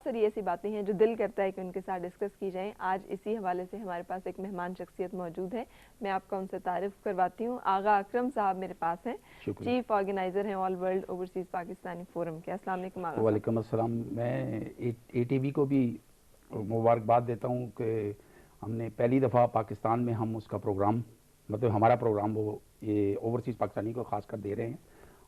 ساری ایسی باتیں ہیں جو دل کرتا ہے کہ ان کے ساتھ ڈسکس کی جائیں. آج اسی حوالے سے ہمارے پاس ایک مہمان شخصیت موجود ہے. میں آپ کا ان سے تعارف کرواتی ہوں. آغا اکرم صاحب میرے پاس ہیں, چیف آرگنائزر ہیں all world overseas Pakistani forum کے. السلام علیکم آغا صاحب. وعلیکم السلام. میں اے ٹی وی کو بھی مبارکباد دیتا ہوں کہ ہم نے پہلی دفعہ پاکستان میں ہم اس کا پروگرام, مطلب ہمارا پروگرام وہ یہ اوورسیز پاکستانی کو خاص کر دے رہے ہیں,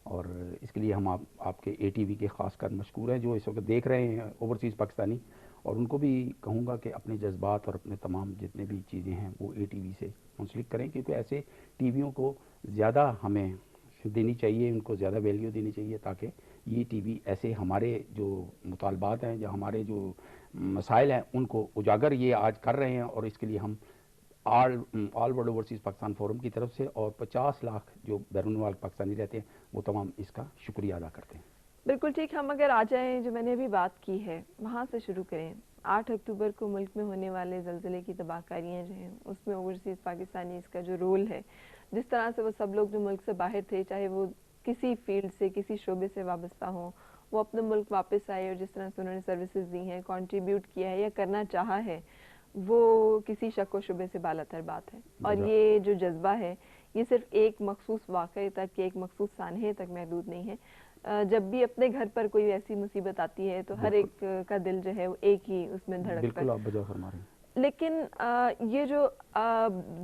اور اس کے لیے ہم آپ کے اے ٹی وی کے خاص کر مشکور ہیں جو اس وقت دیکھ رہے ہیں اوورسیز پاکستانی. اور ان کو بھی کہوں گا کہ اپنے جذبات اور اپنے تمام جتنے بھی چیزیں ہیں وہ اے ٹی وی سے منسلک کریں, کیونکہ ایسے ٹی ویوں کو زیادہ ہمیں دینی چاہیے, ان کو زیادہ ویلیو دینی چاہیے, تاکہ یہ ٹی وی ایسے ہمارے جو مطالبات ہیں یا ہمارے جو مسائل ہیں ان کو اجاگر یہ آج کر رہے ہیں. اور اس کے لیے ہم all world overseas Pakistan forum کی طرف سے اور 50 لاکھ جو بیرون ملک پاکستانی رہتے ہیں وہ تمام اس کا شکریہ ادا کرتے ہیں. بالکل ٹھیک. ہم اگر آ جائیں, جو میں نے ابھی بات کی ہے وہاں سے شروع کریں. 8 اکتوبر کو ملک میں ہونے والے زلزلے کی تباہ کاریاں جو ہیں اس میں اوورسیز پاکستانی اس کا جو رول ہے, جس طرح سے وہ سب لوگ جو ملک سے باہر تھے, چاہے وہ کسی فیلڈ سے کسی شعبے سے وابستہ ہوں, وہ اپنے ملک واپس آئے اور جس طرح سے انہوں نے سروسز دی ہیں, کنٹریبیوٹ کیا ہے یا کرنا چاہا ہے, وہ کسی شک و شبے سے بالاتر بات ہے. اور یہ جو جذبہ ہے یہ صرف ایک مخصوص واقعے تک, ایک مخصوص سانحے تک محدود نہیں ہے. جب بھی اپنے گھر پر کوئی ایسی مصیبت آتی ہے تو ہر ایک کا دل جو ہے وہ ایک ہی اس میں دھڑکتا ہے. بالکل آپ بجا فرما رہے ہیں. لیکن یہ جو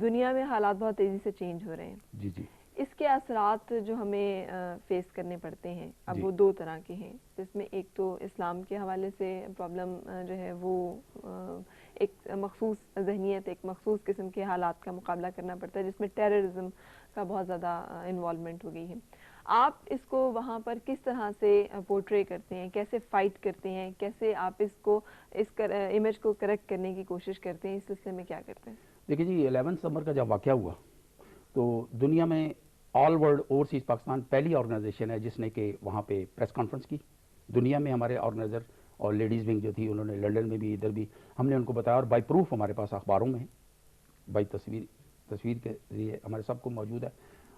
دنیا میں حالات بہت تیزی سے چینج ہو رہے ہیں, جی جی, اس کے اثرات جو ہمیں فیس کرنے پڑتے ہیں اب وہ دو طرح کے ہیں, جس میں ایک تو اسلام کے حوالے سے پرابلم جو ہے وہ ایک مخصوص ذہنیت, ایک مخصوص قسم کے حالات کا مقابلہ کرنا پڑتا ہے جس میں ٹیررزم کا بہت زیادہ انوالومنٹ ہو گئی ہے. آپ اس کو وہاں پر کس طرح سے پورٹرے کرتے ہیں, کیسے فائٹ کرتے ہیں, کیسے آپ اس کو اس امیج کو کریکٹ کرنے کی کوشش کرتے ہیں, اس سلسلے میں کیا کرتے ہیں؟ دیکھیے جی, 11 ستمبر کا جب واقعہ ہوا تو دنیا میں آل ورلڈ اوورسیز پاکستان پہلی آرگنائزیشن ہے جس نے کہ وہاں پہ پریس کانفرنس کی. دنیا میں ہمارے آرگنائزر اور لیڈیز ونگ جو تھی انہوں نے لنڈن میں بھی ادھر بھی ہم نے ان کو بتایا, اور بائی پروف ہمارے پاس اخباروں میں بائی تصویر کے ذریعے ہمارے سب کو موجود ہے,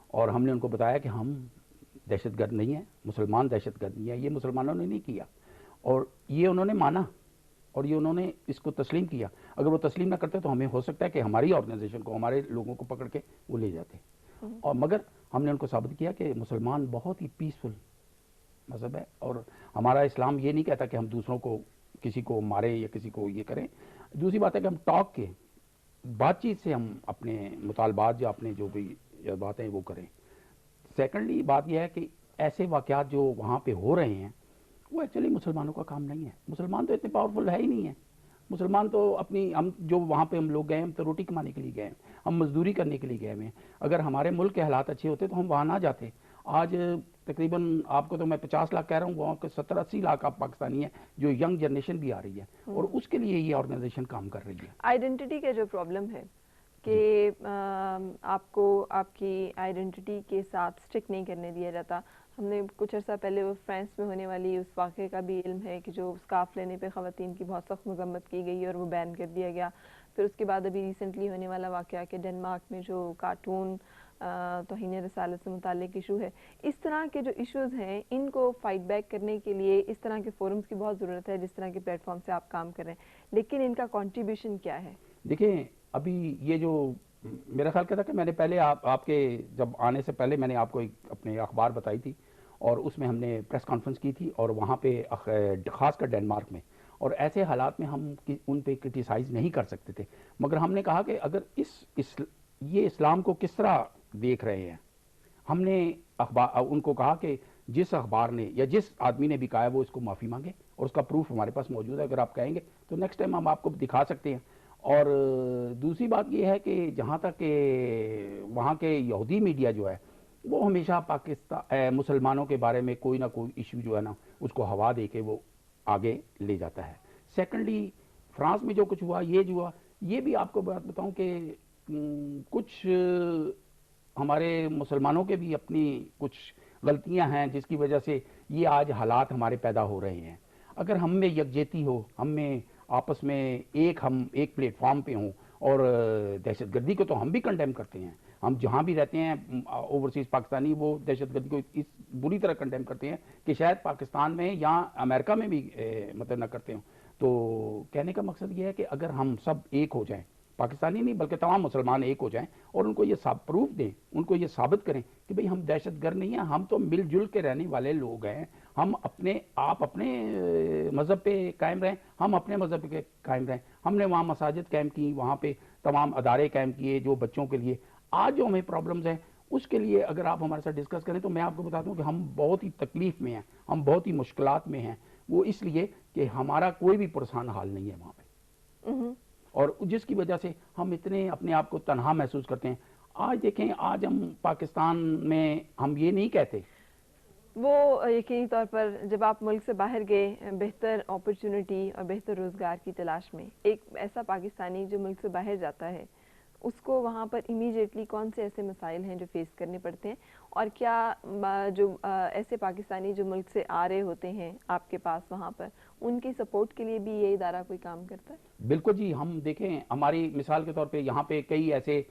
اور ہم نے ان کو بتایا کہ ہم دہشت گرد نہیں ہیں, مسلمان دہشت گرد نہیں ہے, یہ مسلمانوں نے نہیں کیا, اور یہ انہوں نے مانا اور یہ انہوں نے اس کو تسلیم کیا. اگر وہ تسلیم نہ کرتے تو ہمیں ہو سکتا ہے کہ ہماری آرگنائزیشن کو, ہمارے لوگوں کو پکڑ کے وہ لے جاتے. اور مگر ہم نے ان کو ثابت کیا کہ مسلمان بہت ہی پیسفل مذہب ہے, اور ہمارا اسلام یہ نہیں کہتا کہ ہم دوسروں کو کسی کو مارے یا کسی کو یہ کریں. دوسری بات ہے کہ ہم ٹاک کے بات چیت سے ہم اپنے مطالبات یا اپنے جو بھی باتیں وہ کریں. سیکنڈلی بات یہ ہے کہ ایسے واقعات جو وہاں پہ ہو رہے ہیں وہ ایکچولی مسلمانوں کا کام نہیں ہے. مسلمان تو اتنے پاورفل ہے ہی نہیں ہے. مسلمان تو اپنی, ہم جو وہاں پہ ہم لوگ گئے ہیں ہم تو روٹی کمانے کے لیے گئے ہیں, ہم مزدوری کرنے کے لیے گئے ہیں. اگر ہمارے ملک کے حالات اچھے ہوتے تو ہم وہاں نہ جاتے. آج تقریباً آپ کو تو میں 50 لاکھ کہہ رہا ہوں, وہاں کے 70-80 لاکھ آپ پاکستانی ہیں جو ینگ جنریشن بھی آ رہی ہے, اور اس کے لیے یہ آرگنائزیشن کام کر رہی ہے. آئیڈینٹی کا جو پرابلم ہے کہ آپ کو آپ کی آئیڈینٹی کے ساتھ سٹک نہیں کرنے دیا جاتا. ہم نے کچھ عرصہ پہلے وہ فرانس میں ہونے والی اس واقعے کا بھی علم ہے کہ جو اسکارف لینے پہ خواتین کی بہت سخت مذمت کی گئی اور وہ بین کر دیا گیا. پھر اس کے بعد ابھی ریسنٹلی ہونے والا واقعہ کہ ڈنمارک میں جو کارٹون توہین رسالت سے متعلق ایشو ہے. اس طرح کے جو ایشوز ہیں ان کو فائٹ بیک کرنے کے لیے اس طرح کے فورمز کی بہت ضرورت ہے جس طرح کے پلیٹ فارم سے آپ کام کر رہے ہیں, لیکن ان کا کنٹریبیوشن کیا ہے؟ دیکھیں ابھی یہ جو میرا خیال کیا تھا کہ میں نے پہلے آپ کے جب آنے سے پہلے میں نے آپ کو اپنے اخبار بتائی تھی, اور اس میں ہم نے پریس کانفرنس کی تھی, اور وہاں پہ خاص کر ڈنمارک میں, اور ایسے حالات میں ہم ان پہ کرٹیسائز نہیں کر سکتے تھے. مگر ہم نے کہا کہ اگر یہ اسلام کو کس طرح دیکھ رہے ہیں, ہم نے ان کو کہا کہ جس اخبار نے یا جس آدمی نے بھی کہا ہے وہ اس کو معافی مانگے, اور اس کا پروف ہمارے پاس موجود ہے. اگر آپ کہیں گے تو نیکسٹ ٹائم ہم آپ کو دکھا سکتے ہیں. اور دوسری بات یہ ہے کہ جہاں تک کہ وہاں کے یہودی میڈیا جو ہے وہ ہمیشہ پاکستان مسلمانوں کے بارے میں کوئی نہ کوئی ایشو جو ہے نا اس کو ہوا دے کے وہ آگے لے جاتا ہے. سیکنڈلی فرانس میں جو کچھ ہوا, یہ جو ہوا, یہ بھی آپ کو بات بتاؤں کہ کچھ ہمارے مسلمانوں کے بھی اپنی کچھ غلطیاں ہیں جس کی وجہ سے یہ آج حالات ہمارے پیدا ہو رہے ہیں. اگر ہم میں یکجہتی ہو, ہم میں آپس میں ہم ایک پلیٹ فارم پہ ہوں, اور دہشت گردی کو تو ہم بھی کنڈیم کرتے ہیں, ہم جہاں بھی رہتے ہیں اوورسیز پاکستانی وہ دہشت گردی کو اس بری طرح کنڈیم کرتے ہیں کہ شاید پاکستان میں یا امریکہ میں بھی مطلب نہ کرتے ہوں. تو کہنے کا مقصد یہ ہے کہ اگر ہم سب ایک ہو جائیں، پاکستانی نہیں بلکہ تمام مسلمان ایک ہو جائیں اور ان کو یہ پروف دیں، ان کو یہ ثابت کریں کہ بھئی ہم دہشت گرد نہیں ہیں، ہم تو مل جل کے رہنے والے لوگ ہیں، ہم آپ اپنے مذہب پہ قائم رہیں، ہم اپنے مذہب پہ قائم رہیں. ہم نے وہاں مساجد قائم کی، وہاں پہ تمام ادارے قائم کیے جو بچوں کے لیے. آج جو ہمیں پرابلمز ہیں اس کے لیے اگر آپ ہمارے ساتھ ڈسکس کریں تو میں آپ کو بتاتا ہوں کہ ہم بہت ہی تکلیف میں ہیں، ہم بہت ہی مشکلات میں ہیں. وہ اس لیے کہ ہمارا کوئی بھی پرسان حال نہیں ہے وہاں پہ، اور جس کی وجہ سے ہم اتنے اپنے آپ کو تنہا محسوس کرتے ہیں. آج دیکھیں، آج ہم پاکستان میں ہم یہ نہیں کہتے. وہ یقینی طور پر جب آپ ملک سے باہر گئے بہتر اپرچونٹی اور بہتر روزگار کی تلاش میں، ایک ایسا پاکستانی جو ملک سے باہر جاتا ہے اس کو وہاں پر امیجیٹلی کون سے ایسے مسائل ہیں جو فیس کرنے پڑتے ہیں، اور کیا جو ایسے پاکستانی جو ملک سے آ رہے ہوتے ہیں آپ کے پاس وہاں پر، ان کی سپورٹ کے لیے بھی یہ ادارہ کوئی کام کرتا ہے؟ بالکل جی. ہم دیکھیں، ہماری مثال کے طور پہ یہاں پہ کئی ایسے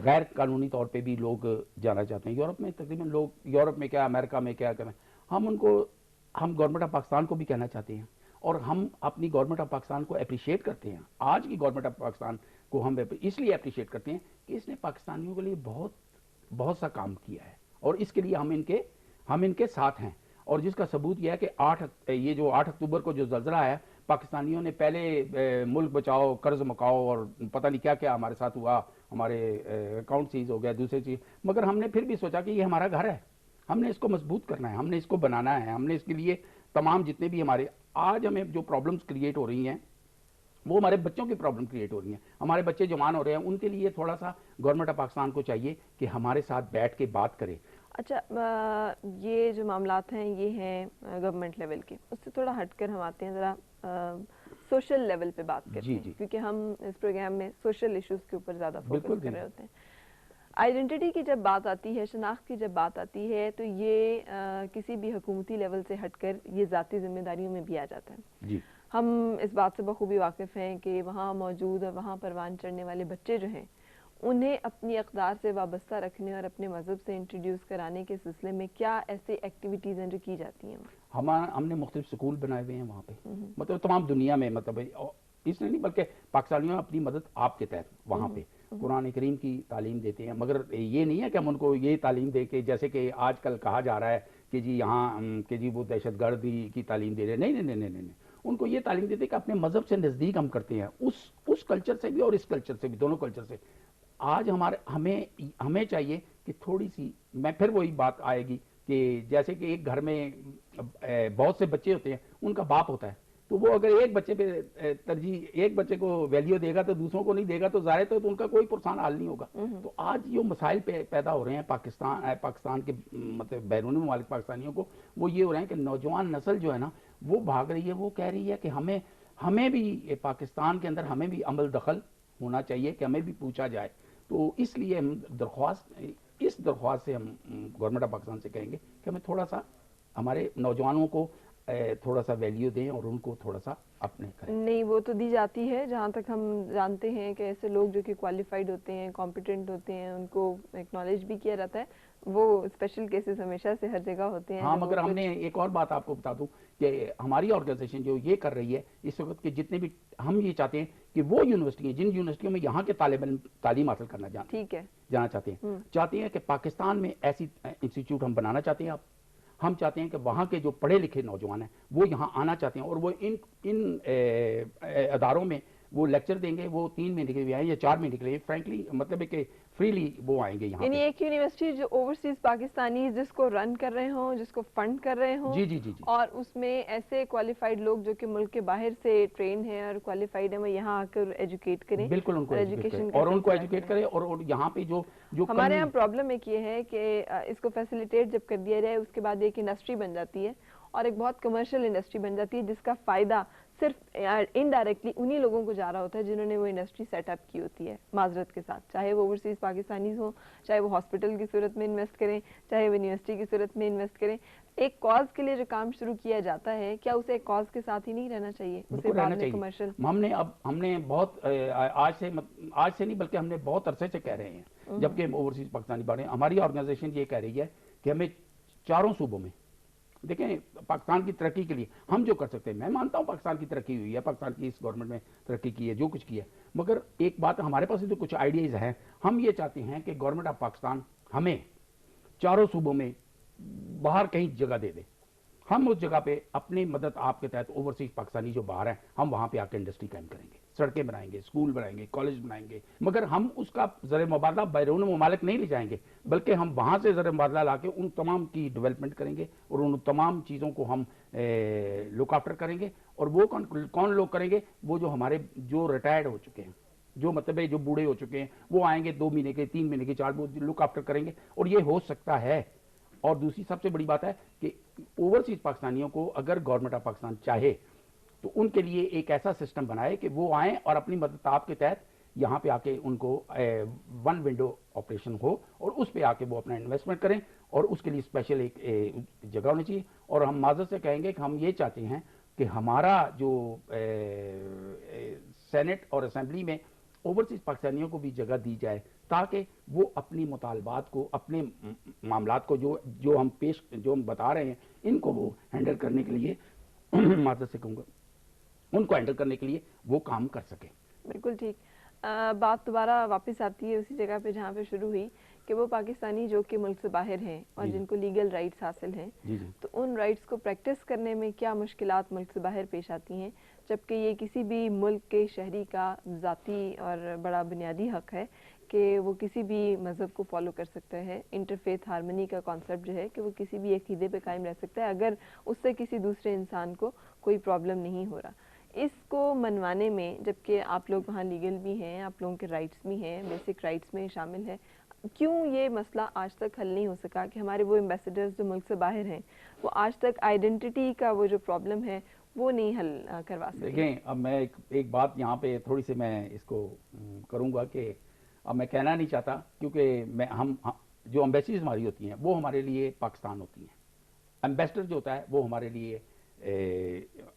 غیر قانونی طور پہ بھی لوگ جانا چاہتے ہیں. یورپ میں تقریباً لوگ، یورپ میں کیا امریکہ میں کیا کریں، ہم گورنمنٹ آف پاکستان کو بھی کہنا چاہتے ہیں اور ہم اپنی گورنمنٹ آف پاکستان کو اپریشیٹ کرتے ہیں. آج کی گورنمنٹ آف پاکستان کو ہم اس لیے اپریشیٹ کرتے ہیں کہ اس نے پاکستانیوں کے لیے بہت سا کام کیا ہے اور اس کے لیے ہم ان کے ساتھ ہیں. اور جس کا ثبوت یہ ہے کہ یہ جو 8 اکتوبر کو جو زلزلہ آیا، پاکستانیوں نے پہلے ملک بچاؤ، قرض مکاؤ اور پتہ نہیں کیا کیا ہمارے ساتھ ہوا، ہمارے اکاؤنٹ سیز ہو گیا، دوسری چیز، مگر ہم نے پھر بھی سوچا کہ یہ ہمارا گھر ہے، ہم نے اس کو مضبوط کرنا ہے، ہم نے اس کو بنانا ہے، ہم نے اس کے لیے تمام جتنے بھی ہمارے آج ہمیں جو پرابلمز کریٹ ہو رہی ہیں وہ ہمارے بچوں کی پرابلم کریٹ ہو رہی ہیں. ہمارے بچے جوان ہو رہے ہیں، ان کے لیے تھوڑا سا گورنمنٹ آف پاکستان کو چاہیے کہ ہمارے ساتھ بیٹھ کے بات کرے. اچھا، یہ جو معاملات ہیں یہ ہیں گورنمنٹ لیول کے، اس سے تھوڑا ہٹ کر ہم آتے ہیں ذرا سوشل لیول پہ بات کرتے ہیں، کیونکہ ہم اس پروگرام میں سوشل ایشوز کے اوپر زیادہ فوکس کر رہے ہوتے ہیں. آئیڈینٹی کی جب بات آتی ہے، شناخت کی جب بات آتی ہے، تو یہ کسی بھی حکومتی لیول سے ہٹ کر یہ ذاتی ذمہ داریوں میں بھی آ جاتا ہے. ہم اس بات سے بخوبی واقف ہیں کہ وہاں موجود اور وہاں پروان چڑھنے والے بچے جو ہیں انہیں اپنی اقدار سے وابستہ رکھنے اور اپنے مذہب سے انٹروڈیوس کرانے کے سلسلے میں کیا ایسے ایکٹیویٹیز ہیں جو کی جاتی ہیں؟ ہم نے مختلف سکول بنائے ہوئے ہیں وہاں پہ، مطلب تمام دنیا میں، مطلب اس نے نہیں بلکہ پاکستانیوں نے اپنی مدد آپ کے تحت وہاں پہ قرآن کریم کی تعلیم دیتے ہیں. مگر یہ نہیں ہے کہ ہم ان کو یہ تعلیم دے کے جیسے کہ آج کل کہا جا رہا ہے کہ جی یہاں کہ جی وہ دہشت گردی کی تعلیم دے رہے ہیں. نہیں، ان کو یہ تعلیم دیتے کہ اپنے مذہب سے نزدیک ہم کرتے ہیں، اس کلچر سے بھی اور اس کلچر سے بھی، دونوں کلچر سے. آج ہمیں چاہیے کہ تھوڑی سی، میں پھر وہی بات آئے گی کہ جیسے کہ ایک گھر میں بہت سے بچے ہوتے ہیں، ان کا باپ ہوتا ہے، تو وہ اگر ایک بچے پہ ترجیح، ایک بچے کو ویلیو دے گا تو دوسروں کو نہیں دے گا، تو ظاہر تو ان کا کوئی پرسان حال نہیں ہوگا. تو آج جو مسائل پیدا ہو رہے ہیں پاکستان کے مطلب بیرونی ممالک پاکستانیوں کو، وہ یہ ہو رہے ہیں کہ نوجوان نسل جو ہے نا وہ بھاگ رہی ہے، وہ کہہ رہی ہے کہ ہمیں بھی پاکستان کے اندر ہمیں بھی عمل دخل ہونا چاہیے، کہ ہمیں بھی پوچھا جائے. تو اس لیے ہم درخواست سے ہم گورنمنٹ آف پاکستان سے کہیں گے کہ ہمیں تھوڑا سا ہمارے نوجوانوں کو تھوڑا سا ویلیو دیں اور ان کو تھوڑا سا اپنے کریں. نہیں، وہ تو دی جاتی ہے، جہاں تک ہم جانتے ہیں کہ ایسے لوگ جو کہ کوالیفائڈ ہوتے ہیں، کمپیٹنٹ ہوتے ہیں، ان کو ایکنالج بھی کیا جاتا ہے. وہ اسپیشل کیسز ہمیشہ سے ہر جگہ ہوتے ہیں. ہاں، مگر ہم نے ایک اور بات آپ کو بتا دوں کہ ہماری آرگنائزیشن جو یہ کر رہی ہے اس وقت کے جتنے بھی، ہم یہ چاہتے ہیں کہ وہ یونیورسٹی جن یونیورسٹیوں میں یہاں کے طالب علم تعلیم حاصل کرنا جانا چاہتے ہیں کہ پاکستان میں ایسی انسٹیٹیوٹ ہم بنانا چاہتے ہیں. ہم چاہتے ہیں کہ وہاں کے جو پڑھے لکھے نوجوان ہیں وہ یہاں آنا چاہتے ہیں اور وہ ان اداروں میں وہ لیکچر دیں گے. وہ 3 مہینے کے لیے آئیں یا 4 مہینے کے لیے، فرینکلی مطلب ہے کہ فریلی وہ آئیں گے یہاں. یعنی ایک یونیورسٹی جو اوورسیز پاکستانی جس کو رن کر رہے ہوں، جس کو فنڈ کر رہے ہوں، جی اور اس میں ایسے کوالیفائڈ لوگ جو کہ ملک کے باہر سے ٹرین ہیں اور کوالیفائڈ ہیں، وہ یہاں آ کر ایجوکیٹ کریں. بالکل، ان کو ایجوکیٹ کریں اور یہاں پہ جو ہمارے یہاں پرابلم ایک یہ ہے کہ اس کو فیسیلیٹیٹ جب کر دیا جائے اس کے بعد ایک انڈسٹری بن جاتی ہے اور ایک بہت کمرشل انڈسٹری بن جاتی ہے، جس کا فائدہ صرف انڈائریکٹلی انہی لوگوں کو جا رہا ہوتا ہے جنہوں نے وہ انڈسٹری سیٹ اپ کی ہوتی ہے. معذرت کے ساتھ، چاہے وہ اوورسیز پاکستانیز ہوں، چاہے وہ ہاسپٹل کی صورت میں انویسٹ کریں، چاہے وہ یونیورسٹی کی صورت میں انویسٹ کریں. ایک کاز کے لیے جو کام شروع کیا جاتا ہے، کیا اسے ایک کاز کے ساتھ ہی نہیں رہنا چاہیے؟ اسے بعد میں کمرشل. ہم نے بہت آج سے نہیں بلکہ ہم نے بہت عرصے سے کہہ رہے ہیں، جبکہ اوورسیز پاکستانی بڑھے، ہماری آرگنائزیشن یہ کہہ رہی ہے کہ ہمیں 4 صوبوں میں دیکھیں پاکستان کی ترقی کے لیے ہم جو کر سکتے ہیں، میں مانتا ہوں پاکستان کی ترقی ہوئی ہے، پاکستان کی اس گورنمنٹ میں ترقی کی ہے، جو کچھ کیا ہے، مگر ایک بات ہمارے پاس جو کچھ آئیڈیاز ہیں، ہم یہ چاہتے ہیں کہ گورنمنٹ آف پاکستان ہمیں چاروں صوبوں میں باہر کہیں جگہ دے دے، ہم اس جگہ پہ اپنی مدد آپ کے تحت اوورسیز پاکستانی جو باہر ہیں، ہم وہاں پہ آ کے انڈسٹری قائم کریں گے، سڑکیں بنائیں گے، اسکول بنائیں گے، کالج بنائیں گے، مگر ہم اس کا زر مبادلہ بیرون ممالک نہیں لے جائیں گے، بلکہ ہم وہاں سے زر مبادلہ لا کے ان تمام کی ڈیولپمنٹ کریں گے اور ان تمام چیزوں کو ہم لک آفٹر کریں گے. اور وہ کون لوگ کریں گے؟ وہ جو ہمارے جو ریٹائرڈ ہو چکے ہیں، جو مطلب ہے جو بوڑھے ہو چکے ہیں، وہ آئیں گے 2 مہینے کے، 3 مہینے کے، 4 لک آفٹر کریں گے. اور یہ ہو سکتا ہے. اور دوسری سب سے بڑی بات ہے کہ اوورسیز پاکستانیوں کو اگر گورنمنٹ آف پاکستان چاہے تو ان کے لیے ایک ایسا سسٹم بنائے کہ وہ آئیں اور اپنی مدد آپ کے تحت یہاں پہ آ کے ان کو 1 ونڈو آپریشن ہو اور اس پہ آ کے وہ اپنا انویسٹمنٹ کریں. اور اس کے لیے اسپیشل ایک جگہ ہونی چاہیے. اور ہم معذرت سے کہیں گے کہ ہم یہ چاہتے ہیں کہ ہمارا جو سینٹ اور اسمبلی میں اوورسیز پاکستانیوں کو بھی جگہ دی جائے تاکہ وہ اپنی مطالبات کو، اپنے معاملات کو جو ہم بتا رہے ہیں ان کو وہ ہینڈل کرنے کے لیے معذرت سے کہوں گا ان کو ہینڈل کرنے کے لیے وہ کام کر سکیں. بالکل ٹھیک. بات دوبارہ واپس آتی ہے اسی جگہ پہ جہاں پہ شروع ہوئی کہ وہ پاکستانی جو کہ ملک سے باہر ہیں اور جن کو لیگل رائٹس حاصل ہیں، تو ان رائٹس کو پریکٹس کرنے میں کیا مشکلات ملک سے باہر پیش آتی ہیں، جبکہ یہ کسی بھی ملک کے شہری کا ذاتی اور بڑا بنیادی حق ہے کہ وہ کسی بھی مذہب کو فالو کر سکتا ہے. انٹرفیتھ ہارمنی کا کانسیپٹ جو ہے کہ وہ کسی بھی عقیدے پہ قائم رہ سکتا ہے اگر اس سے کسی دوسرے انسان کو کوئی پرابلم نہیں ہو رہا. اس کو منوانے میں، جبکہ آپ لوگ وہاں لیگل بھی ہیں، آپ لوگوں کے رائٹس بھی ہیں، بیسک رائٹس میں شامل ہے، کیوں یہ مسئلہ آج تک حل نہیں ہو سکا کہ ہمارے وہ ایمبیسڈرز جو ملک سے باہر ہیں وہ آج تک آئیڈینٹی کا وہ جو پرابلم ہے وہ نہیں حل کروا سکے؟ دیکھیں اب میں ایک بات یہاں پہ تھوڑی سی میں اس کو کروں گا کہ اب میں کہنا نہیں چاہتا کیونکہ ہم جو امبیسیز ہماری ہوتی ہیں وہ ہمارے لیے پاکستان ہوتی ہیں. امبیسڈر جو ہوتا ہے وہ ہمارے لیے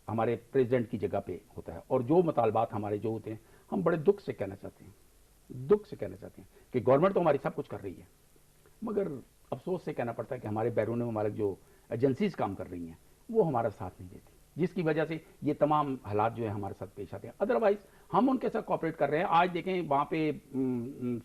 ہمارے پریزیڈنٹ کی جگہ پہ ہوتا ہے. اور جو مطالبات ہمارے جو ہوتے ہیں ہم بڑے دکھ سے کہنا چاہتے ہیں کہ گورنمنٹ تو ہماری سب کچھ کر رہی ہے، مگر افسوس سے کہنا پڑتا ہے کہ ہمارے بیرون ممالک جو ایجنسیز کام کر رہی ہیں وہ ہمارا ساتھ نہیں دیتی، جس کی وجہ سے یہ تمام حالات جو ہے ہمارے ساتھ پیش آتے ہیں. ادروائز ہم ان کے ساتھ کوآپریٹ کر رہے ہیں. آج دیکھیں وہاں پہ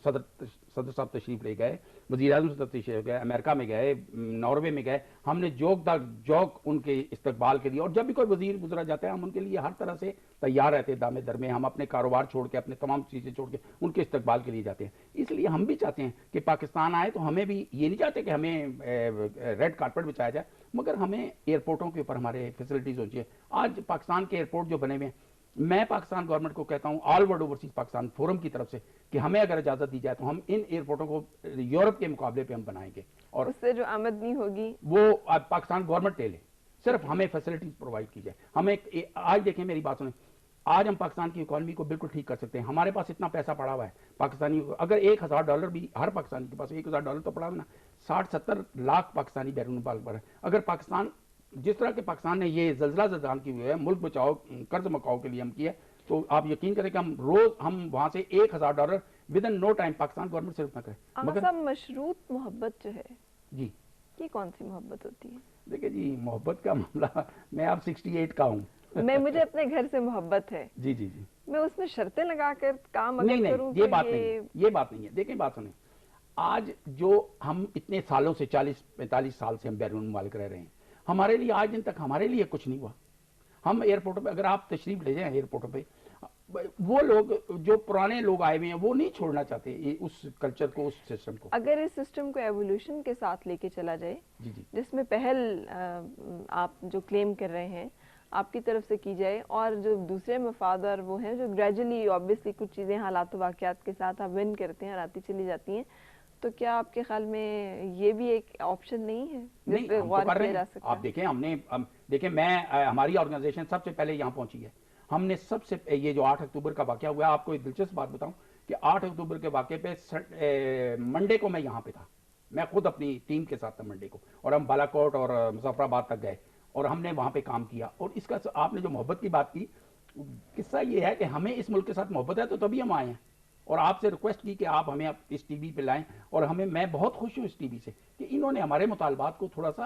صدر صاحب تشریف لے گئے، وزیر اعظم صاحب تشریف گئے، امریکہ میں گئے، ناروے میں گئے، ہم نے جوک ان کے استقبال کے لیے. اور جب بھی کوئی وزیر گزرا جاتا ہے ہم ان کے لیے ہر طرح سے تیار رہتے ہیں، دامے در میں ہم اپنے کاروبار چھوڑ کے، اپنے تمام چیزیں چھوڑ کے ان کے استقبال کے لیے جاتے ہیں. اس لیے ہم بھی چاہتے ہیں کہ پاکستان آئے تو ہمیں بھی یہ نہیں چاہتے کہ ہمیں ریڈ کارپٹ بچایا جائے، مگر ہمیں ایئرپورٹوں کے اوپر ہمارے فیسلٹیز ہونی چاہیے. آج پاکستان کے ایئرپورٹ جو بنے ہوئے ہیں، میں پاکستان گورنمنٹ کو کہتا ہوں all world overseas Pakistan forum کی طرف سے کہ ہمیں اگر اجازت دی جائے تو ہم ان ایئرپورٹوں کو یورپ کے مقابلے پہ ہم بنائیں گے. اور اس سے جو آمدنی ہوگی وہ پاکستان گورنمنٹ لے لے، صرف ہمیں فیسلٹیز پرووائڈ کی جائے. ہمیں آج دیکھیں میری بات سنیں، آج ہم پاکستان کی اکانومی کو بالکل ٹھیک کر سکتے ہیں. ہمارے پاس اتنا پیسہ پڑا ہوا ہے پاکستانی، اگر $1,000 بھی ہر پاکستانی کے پاس $1,000 تو پڑا ہوا نا، 60-70 لاکھ پاکستانی بیرون ملک پر ہے. اگر پاکستان جس طرح کے پاکستان نے یہ زلزلہ زلزال کی ہوئی ہے، ملک بچاؤ قرض مکاؤ کے لیے ہم کیا، تو آپ یقین کریں کہ ہم وہاں سے $1,000 within no time Pakistan government صرف نہ کرے. آغا صاحب، مشروط محبت جو ہے جی، یہ کون سی محبت ہوتی ہے؟ دیکھیں جی، محبت کا معاملہ، میں اب 68 کا ہوں. مجھے اپنے گھر سے محبت ہے. جی جی جی. میں اس میں شرطیں لگا کر کام اگر کروں نہیں، یہ بات نہیں ہے. دیکھیں بات سنیں، آج جو ہم اتنے سالوں سے 40-45 سال سے ہم بیرون ممالک رہ رہے ہیں، ہمارے لیے آج دن تک ہمارے لیے کچھ نہیں ہوا. ہم ایئرپورٹوں پہ اگر آپ تشریف لے جائیں ایئرپورٹوں پہ، وہ لوگ جو پرانے لوگ آئے ہوئے ہیں وہ نہیں چھوڑنا چاہتے اس کلچر کو، اس سسٹم کو. اگر اس سسٹم کو ایوولوشن کے ساتھ لے کے چلا جائے، جس میں پہل آپ جو کلیم کر رہے ہیں آپ کی طرف سے کی جائے، اور جو دوسرے مفاد اور وہ ہیں جو گریجولی آبویسلی کچھ چیزیں حالات و واقعات کے ساتھ آپ ون کرتے ہیں اور آتی چلی جاتی ہیں، تو کیا آپ کے خیال میں یہ بھی ایک آپشن نہیں ہے جس پہ غور کیا جا سکتا ہے؟ آپ دیکھیں ہماری آرگنائزیشن سب سے پہلے یہاں پہنچی ہے. ہم نے سب سے یہ جو 8 اکتوبر کا واقعہ ہوا ہے، آپ کو ایک دلچسپ بات بتاؤں کہ 8 اکتوبر کے واقعے پہ منڈے کو میں یہاں پہ تھا، میں خود اپنی ٹیم کے ساتھ تھا منڈے کو، اور ہم بالا کوٹ اور مظفر آباد تک گئے اور ہم نے وہاں پہ کام کیا. اور اس کا آپ نے جو محبت کی بات کی، قصہ یہ ہے کہ ہمیں اس ملک کے ساتھ محبت ہے تو تبھی ہم آئے ہیں، اور آپ سے ریکویسٹ کی کہ آپ ہمیں اس ٹی وی پہ لائیں. اور میں بہت خوش ہوں اس ٹی وی سے کہ انہوں نے ہمارے مطالبات کو تھوڑا سا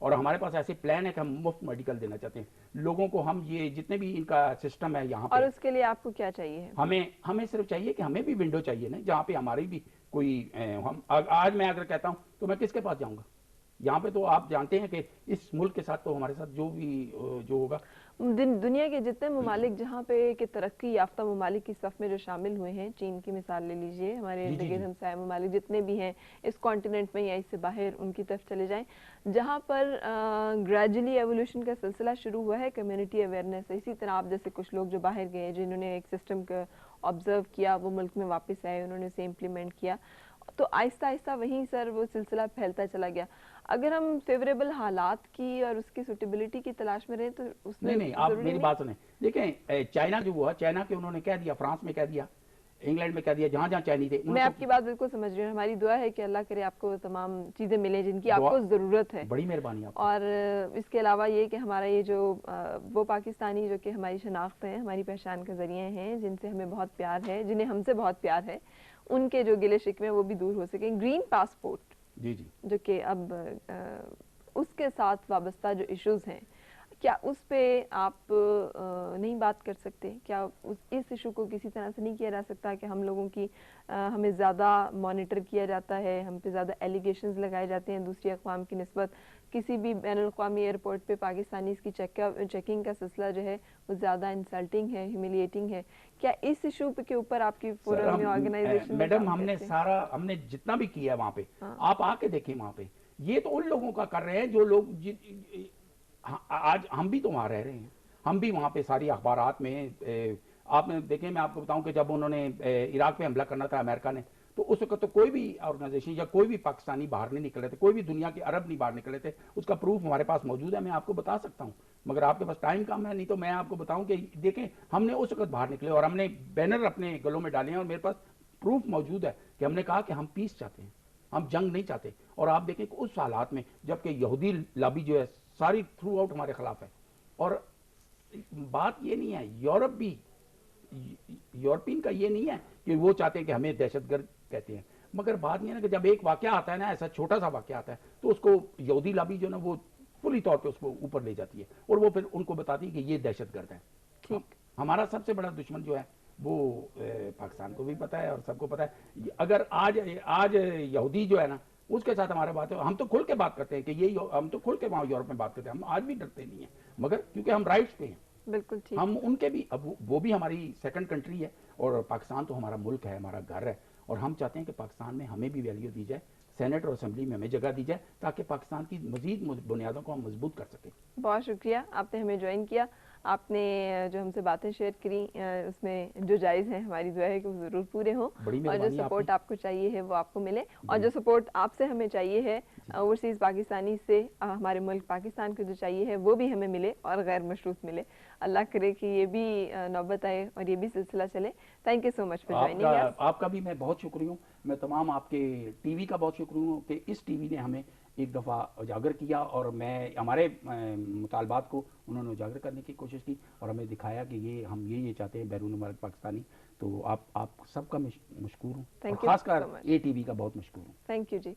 اور ہمارے پاس ایسے پلان ہے کہ ہم مفت میڈیکل دینا چاہتے ہیں لوگوں کو. ہم یہ جتنے بھی ان کا سسٹم ہے یہاں اور پہ, اس کے لیے آپ کو کیا چاہیے ہے؟ ہمیں صرف چاہیے کہ ہمیں بھی ونڈو چاہیے نا, جہاں پہ ہماری بھی کوئی آج میں اگر کہتا ہوں تو میں کس کے پاس جاؤں گا؟ یہاں پہ تو آپ جانتے ہیں کہ اس ملک کے ساتھ تو ہمارے ساتھ جو ہوگا. دنیا کے جتنے ممالک جہاں پہ کہ ترقی یافتہ ممالک کی صف میں جو شامل ہوئے ہیں, چین کی مثال لے لیجئے, ہمارے ارد گرد ہمسایہ ممالک جتنے بھی ہیں اس کانٹیننٹ میں یا اس سے باہر, ان کی طرف چلے جائیں جہاں پر گریجولی ایولیوشن کا سلسلہ شروع ہوا ہے کمیونٹی اویئرنیس. اسی طرح آپ جیسے کچھ لوگ جو باہر گئے, جنہوں نے ایک سسٹم کا آبزرو کیا, وہ ملک میں واپس آئے, انہوں نے اسے امپلیمنٹ کیا, تو آہستہ آہستہ وہیں سر وہ سلسلہ پھیلتا چلا گیا. اگر ہم فیوریبل حالات کی اور اس کی سوٹیبلٹی کی تلاش میں رہیں تو اس میں نہیں, آپ میری بات سنیں. دیکھیں چائنا جو ہوا, چائنا کے انہوں نے کہہ دیا, فرانس میں کہہ دیا, انگلینڈ میں کہہ دیا, جہاں جہاں چائنی تھے. میں آپ کی بات بالکل سمجھ رہی ہوں. ہماری دعا ہے کہ اللہ کرے آپ کو تمام چیزیں ملیں جن کی آپ کو ضرورت ہے. بڑی مہربانی آپ. اور اس کے علاوہ یہ کہ ہمارا یہ جو وہ پاکستانی جو کہ ہماری شناخت ہیں, ہماری پہچان کا ذریعہ ہیں, جن سے ہمیں بہت پیار ہے, جنہیں ہم سے بہت پیار ہے, ان کے جو گلے شکوے وہ بھی دور ہو سکیں. گرین پاسپورٹ جو کہ اب اس کے ساتھ وابستہ جو ایشوز ہیں, کیا اس پہ آپ نہیں بات کر سکتے؟ کیا اس ایشو کو کسی طرح سے نہیں کیا جا سکتا کہ ہم لوگوں کی ہمیں زیادہ مانیٹر کیا جاتا ہے, ہم پہ زیادہ ایلیگیشنز لگائے جاتے ہیں دوسری اقوام کی نسبت, کسی بھی بین الاقوامی ایئرپورٹ پہ پاکستانیز کی چیکنگ کا سلسلہ جو ہے وہ زیادہ انسلٹنگ ہے, ہیوملیٹنگ ہے. کیا اس ایشو کے اوپر آپ کی فورم میں آرگنائزیشن میڈم ہم نے جتنا بھی کیا ہے وہاں پہ, آپ آ کے دیکھیں وہاں پہ, یہ تو ان لوگوں کا کر رہے ہیں جو لوگ آج ہم بھی تو وہاں رہ رہے ہیں, ہم بھی وہاں پہ ساری اخبارات میں آپ نے دیکھیں. میں آپ کو بتاؤں کہ جب انہوں نے عراق پہ حملہ کرنا تھا امریکہ نے, تو اس وقت تو کوئی بھی آرگنائزیشن یا کوئی بھی پاکستانی باہر نہیں نکل رہے تھے, کوئی بھی دنیا کے عرب نہیں باہر نکل رہے تھے. اس کا پروف ہمارے پاس موجود ہے, میں آپ کو بتا سکتا ہوں, مگر آپ کے پاس ٹائم کم ہے. نہیں تو میں آپ کو بتاؤں کہ دیکھیں ہم نے اس وقت باہر نکلے اور ہم نے بینر اپنے گلوں میں ڈالے ہیں, اور میرے پاس پروف موجود ہے کہ ہم نے کہا کہ ہم پیس چاہتے ہیں, ہم جنگ نہیں چاہتے. اور آپ دیکھیں کہ اس حالات میں جب کہ یہودی لابی جو ہے ساری تھرو آؤٹ ہمارے خلاف ہے. اور بات یہ نہیں ہے, یورپ بھی, یورپین کا یہ نہیں ہے کہ وہ چاہتے ہیں کہ ہمیں دہشت گرد کہتے ہیں, مگر بات یہ ہے نا کہ جب ایک واقعہ آتا ہے نا, ایسا چھوٹا سا واقعہ آتا ہے, تو اس کو یہودی لابی جو ہے نا وہ پوری طور پہ اس کو اوپر لے جاتی ہے, اور وہ پھر ان کو بتاتی ہے کہ یہ دہشت گرد ہے. ہمارا سب سے بڑا دشمن جو ہے وہ پاکستان کو بھی پتہ ہے اور سب کو پتہ ہے. اگر آج یہودی جو ہے نا, اس کے ساتھ ہمارے بات ہے, ہم تو کھل کے بات کرتے ہیں کہ یہ, ہم تو کھل کے وہاں یورپ میں بات کرتے ہیں, ہم آج بھی ڈرتے نہیں ہیں, مگر کیونکہ ہم رائٹس پہ ہیں. بالکل ٹھیک, ہم ان کے بھی, اب وہ بھی ہماری سیکنڈ کنٹری ہے, اور پاکستان تو ہمارا ملک ہے, ہمارا گھر ہے, اور ہم چاہتے ہیں کہ پاکستان میں ہمیں بھی ویلیو دی جائے, سینٹ اور اسمبلی میں ہمیں جگہ دی جائے, تاکہ پاکستان کی مزید بنیادوں کو ہم مضبوط کر سکیں. بہت شکریہ, آپ نے ہمیں جوائن کیا, آپ نے جو ہم سے باتیں شیئر کری, اس میں جو جائز ہیں ہماری دعا ہے کہ وہ ضرور پورے ہوں, اور جو سپورٹ آپ کو چاہیے ہے وہ آپ کو ملے, اور جو سپورٹ آپ سے ہمیں چاہیے ہے اوورسیز پاکستانی سے, ہمارے ملک پاکستان کو جو چاہیے ہے وہ بھی ہمیں ملے اور غیر مشروط ملے. اللہ کرے کہ یہ بھی نوبت آئے اور یہ بھی سلسلہ چلے. Thank you so much for joining. آپ کا بھی میں بہت شکریہ ہوں, میں تمام آپ کے ٹی وی کا بہت شکریہ ہوں کہ اس ٹی وی نے ہمیں ایک دفعہ اجاگر کیا, اور میں ہمارے مطالبات کو انہوں نے اجاگر کرنے کی کوشش کی, اور ہمیں دکھایا کہ یہ ہم یہ چاہتے ہیں بیرون ملک پاکستانی. تو آپ سب کا مشکور ہوں, اور خاص کر اے ٹی وی کا بہت مشکور ہوں. Thank you G.